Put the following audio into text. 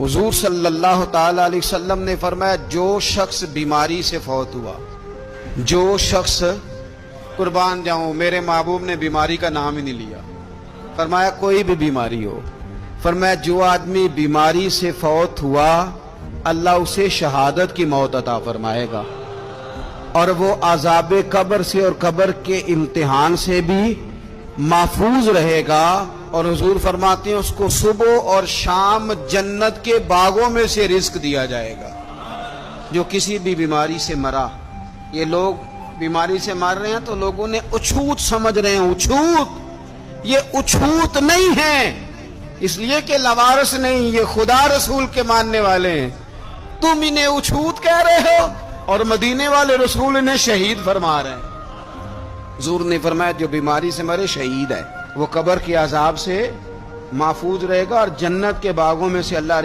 حضور صلی اللہ تعالی علیہ وسلم نے فرمایا جو شخص بیماری سے فوت ہوا، جو شخص، قربان جاؤں میرے محبوب نے بیماری کا نام ہی نہیں لیا، فرمایا کوئی بھی بیماری ہو، فرمایا جو آدمی بیماری سے فوت ہوا اللہ اسے شہادت کی موت عطا فرمائے گا، اور وہ عذاب قبر سے اور قبر کے امتحان سے بھی محفوظ رہے گا، اور حضور فرماتے ہیں اس کو صبح اور شام جنت کے باغوں میں سے رزق دیا جائے گا۔ جو کسی بھی بیماری سے مرا، یہ لوگ بیماری سے مر رہے ہیں تو لوگوں نے اچھوت سمجھ رہے ہیں، اچھوت، یہ اچھوت نہیں ہے، اس لیے کہ لوارث نہیں، یہ خدا رسول کے ماننے والے ہیں، تم انہیں اچھوت کہہ رہے ہو، اور مدینے والے رسول انہیں شہید فرما رہے ہیں۔ حضور نے فرمایا جو بیماری سے مرے شہید ہے، وہ قبر کے عذاب سے محفوظ رہے گا اور جنت کے باغوں میں سے اللہ